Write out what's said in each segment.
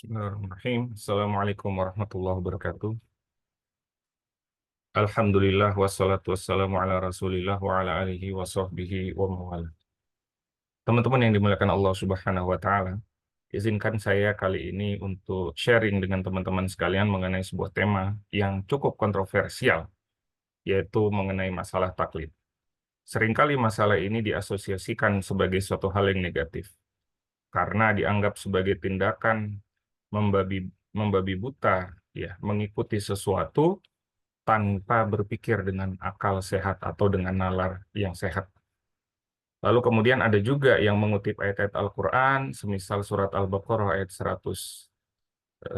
Bismillahirrahmanirrahim. Assalamualaikum warahmatullahi wabarakatuh. Alhamdulillah wassalatu wassalamu ala Rasulillah wa ala alihi wa sahbihi wa mawala. Teman-teman yang dimuliakan Allah Subhanahu wa taala, izinkan saya kali ini untuk sharing dengan teman-teman sekalian mengenai sebuah tema yang cukup kontroversial, yaitu mengenai masalah taklid. Seringkali masalah ini diasosiasikan sebagai suatu hal yang negatif karena dianggap sebagai tindakan membabi membabi buta, ya, mengikuti sesuatu tanpa berpikir dengan akal sehat atau dengan nalar yang sehat. Lalu kemudian ada juga yang mengutip ayat-ayat Al-Quran, semisal surat Al-Baqarah ayat 170,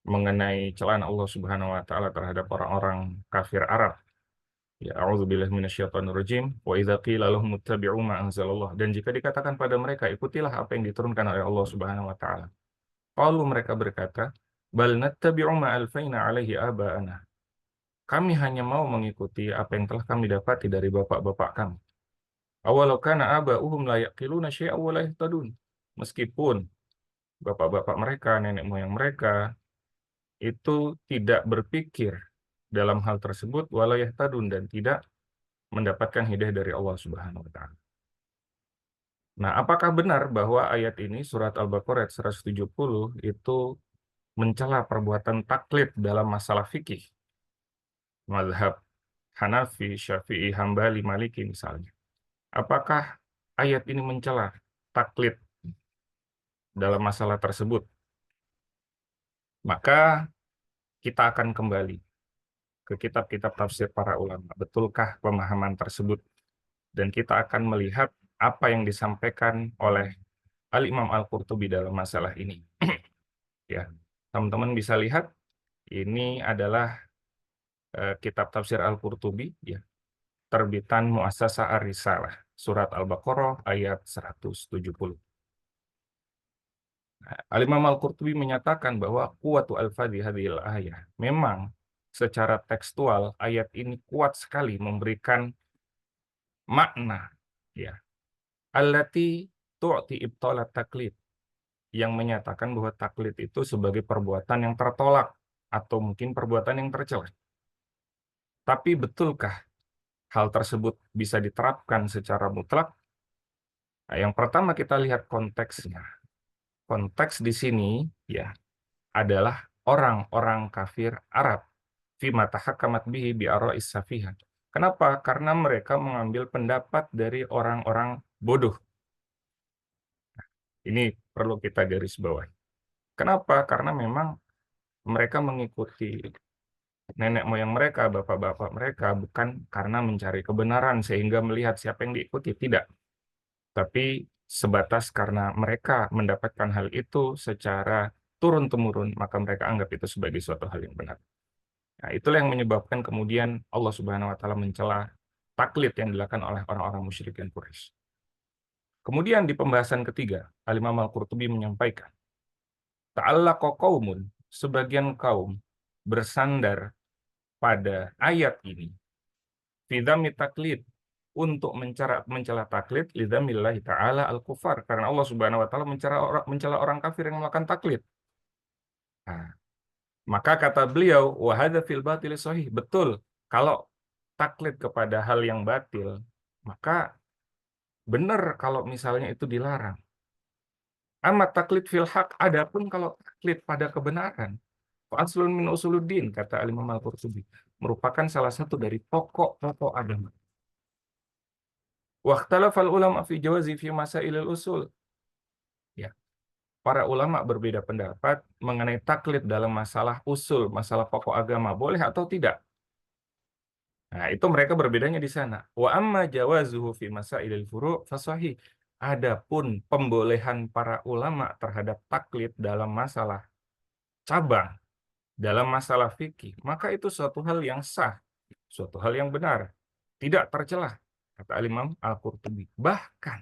mengenai celaan Allah Subhanahu wa Ta'ala terhadap orang-orang kafir Arab. Ya, a'udzubillahi minasyaitonirrajim. Wa idza qila lahum ittabi'u ma anzalallah. Dan jika dikatakan pada mereka, ikutilah apa yang diturunkan oleh Allah Subhanahu wa Ta'ala. Qalu, mereka berkata, bal nattabi'u ma alfaina alaihi aba'ana. Kami hanya mau mengikuti apa yang telah kami dapati dari bapak-bapak kami. Awalau kana aba'uhum la yaqiluna syai'an wa la yahtadun. Meskipun bapak-bapak mereka, nenek moyang mereka itu tidak berpikir dalam hal tersebut, wa la yahtadun, dan tidak mendapatkan hidayah dari Allah Subhanahu wa taala. Nah, apakah benar bahwa ayat ini surat Al-Baqarah ayat 170 itu mencela perbuatan taklid dalam masalah fikih? Mazhab Hanafi, Syafi'i, Hambali, Maliki misalnya. Apakah ayat ini mencela taklid dalam masalah tersebut? Maka kita akan kembali ke kitab-kitab tafsir para ulama. Betulkah pemahaman tersebut? Dan kita akan melihat apa yang disampaikan oleh Al-Imam Al-Qurtubi dalam masalah ini. Ya, teman-teman bisa lihat, ini adalah kitab tafsir Al-Qurtubi, ya, terbitan Muassasah Ar-Risalah, surat Al-Baqarah ayat 170. Al-Imam Al-Qurtubi menyatakan bahwa kuwatu al-fadhi hadhil ayah. Memang secara tekstual ayat ini kuat sekali memberikan makna, ya, allati tu'ti ibtalat taklid, yang menyatakan bahwa taklid itu sebagai perbuatan yang tertolak atau mungkin perbuatan yang tercela. Tapi betulkah hal tersebut bisa diterapkan secara mutlak? Nah, yang pertama kita lihat konteksnya. Konteks di sini, ya, adalah orang-orang kafir Arab fima tahakkamat bihi bi ara'is safiha. Kenapa? Karena mereka mengambil pendapat dari orang-orang bodoh. Ini perlu kita garis bawahi. Kenapa? Karena memang mereka mengikuti nenek moyang mereka, bapak-bapak mereka, bukan karena mencari kebenaran sehingga melihat siapa yang diikuti, tidak. Tapi sebatas karena mereka mendapatkan hal itu secara turun-temurun, maka mereka anggap itu sebagai suatu hal yang benar. Nah, itulah yang menyebabkan kemudian Allah Subhanahu wa taala mencela taklid yang dilakukan oleh orang-orang musyrikin Quraisy. Kemudian di pembahasan ketiga, Al-Imam Al-Qurtubi menyampaikan, ta'allaqa qaumun, sebagian kaum bersandar pada ayat ini, fi dzammi taklid, untuk mencela taklid, lidzamillahi ta'ala al-kufar, karena Allah Subhanahu wa taala mencela orang kafir yang melakukan taklid. Nah, maka kata beliau, wa hadza fil batil sahih. Betul, kalau taklid kepada hal yang batil, maka benar kalau misalnya itu dilarang. Amat taklid fil haq, adapun kalau taklid pada kebenaran, fa aslun min usuluddin, kata Al-Imam Al-Qurtubi, merupakan salah satu dari pokok-pokok agama. Wa ikhtalafal ulama fi jawazi fi masailil usul. Ya, para ulama berbeda pendapat mengenai taklid dalam masalah usul, masalah pokok agama, boleh atau tidak. Nah, itu mereka berbedanya di sana. Wa amma jawazuhu fi masailil furu' fasahih. Adapun pembolehan para ulama terhadap taklid dalam masalah cabang, dalam masalah fikih, maka itu suatu hal yang sah, suatu hal yang benar, tidak tercelah, kata Imam Al-Qurtubi. Bahkan,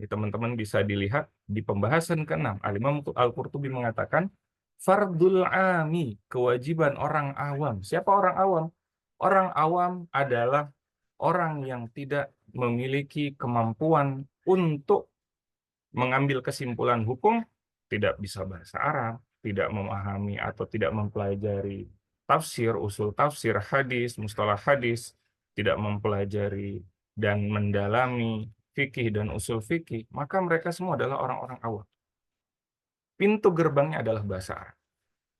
ini teman-teman bisa dilihat di pembahasan ke-6, Imam Al-Qurtubi mengatakan, fardul ami, kewajiban orang awam. Siapa orang awam? Orang awam adalah orang yang tidak memiliki kemampuan untuk mengambil kesimpulan hukum tidak bisa bahasa Arab, tidak memahami atau tidak mempelajari tafsir, usul tafsir, hadis, mustalah hadis, tidak mempelajari dan mendalami fikih dan usul fikih, maka mereka semua adalah orang-orang awam. Pintu gerbangnya adalah bahasa Arab.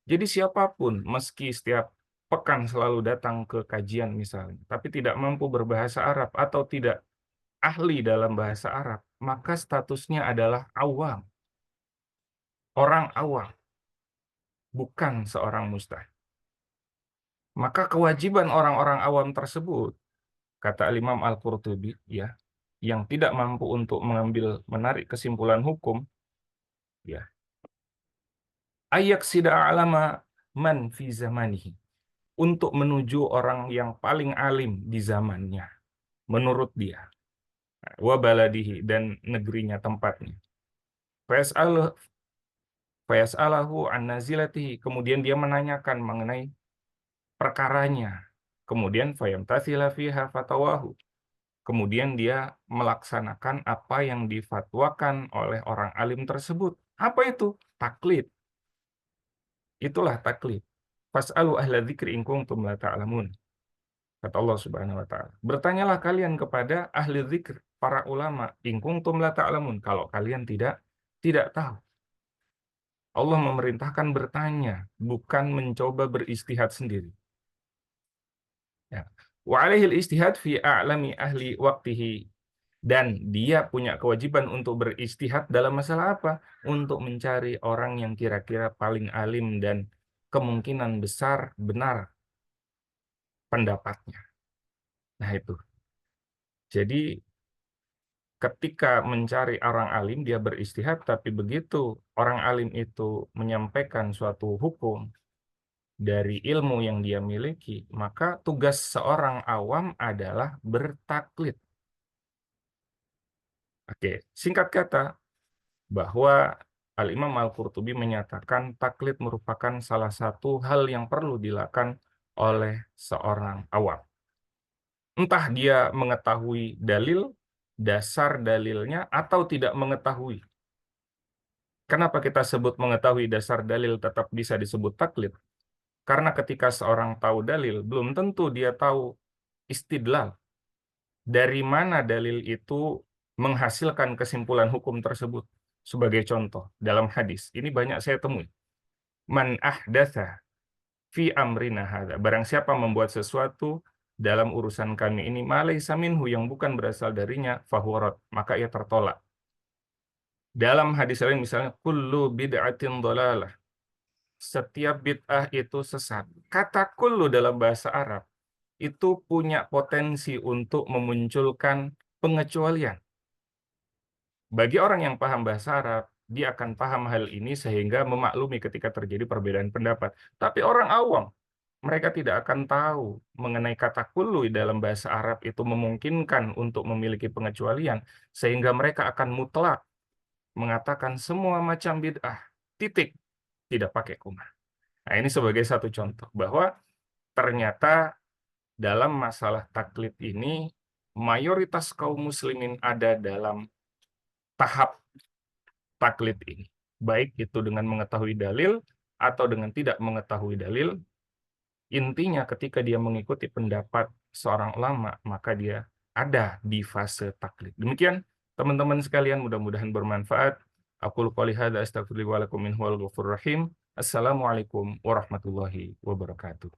Jadi siapapun, meski setiap pekan selalu datang ke kajian misalnya, tapi tidak mampu berbahasa Arab atau tidak ahli dalam bahasa Arab, maka statusnya adalah awam, orang awam, bukan seorang mustahil. Maka kewajiban orang-orang awam tersebut, kata Imam Al-Qurtubi, ya, yang tidak mampu untuk menarik kesimpulan hukum, ya, ayak sida alama man fi zamanihi, untuk menuju orang yang paling alim di zamannya, menurut dia, wa baladihi, dan negerinya, tempatnya. Fayas'alahu an nazilatihi, kemudian dia menanyakan mengenai perkaranya. Kemudian fayamtatsila fiha fatawahu, kemudian dia melaksanakan apa yang difatwakan oleh orang alim tersebut. Apa itu? Taklid. Itulah taklid. Fas'alu ahla dzikri in kuntum la ta'lamun. Kata Allah Subhanahu wa taala. Bertanyalah kalian kepada ahli dzikr, para ulama, in kuntum la ta'lamun, kalau kalian tidak tahu. Allah memerintahkan bertanya, bukan mencoba beristihad sendiri. Ya. Wa alaihil istihad fi a'lami ahli waqtihi, dan dia punya kewajiban untuk beristihad dalam masalah apa? Untuk mencari orang yang kira-kira paling alim dan kemungkinan besar benar pendapatnya. Nah itu. Jadi ketika mencari orang alim, dia beristihad, tapi begitu orang alim itu menyampaikan suatu hukum dari ilmu yang dia miliki, maka tugas seorang awam adalah bertaklid. Oke, singkat kata, bahwa Al-Imam Al-Qurtubi menyatakan taklid merupakan salah satu hal yang perlu dilakukan oleh seorang awam. Entah dia mengetahui dalil, dasar dalilnya, atau tidak mengetahui. Kenapa kita sebut mengetahui dasar dalil tetap bisa disebut taklid? Karena ketika seorang tahu dalil, belum tentu dia tahu istidlal. Dari mana dalil itu menghasilkan kesimpulan hukum tersebut? Sebagai contoh, dalam hadis, ini banyak saya temui. Man ahdatsa fi amrina hadza. Barang siapa membuat sesuatu dalam urusan kami ini, ma laysa minhu, yang bukan berasal darinya, fahuwa rad, maka ia tertolak. Dalam hadis lain misalnya, kullu bid'atin dhalalah. Setiap bid'ah itu sesat. Kata kullu dalam bahasa Arab itu punya potensi untuk memunculkan pengecualian. Bagi orang yang paham bahasa Arab, dia akan paham hal ini sehingga memaklumi ketika terjadi perbedaan pendapat. Tapi orang awam, mereka tidak akan tahu mengenai kata kullu dalam bahasa Arab itu memungkinkan untuk memiliki pengecualian, sehingga mereka akan mutlak mengatakan semua macam bid'ah, titik, tidak pakai koma. Nah, ini sebagai satu contoh bahwa ternyata dalam masalah taklid ini mayoritas kaum muslimin ada dalam tahap taklid ini. Baik itu dengan mengetahui dalil atau dengan tidak mengetahui dalil, intinya ketika dia mengikuti pendapat seorang ulama, maka dia ada di fase taklid. Demikian teman-teman sekalian, mudah-mudahan bermanfaat. Aku qouli hadza astaghfirullaha wa lakum minhu wal ghafurur rahim. Assalamualaikum warahmatullahi wabarakatuh.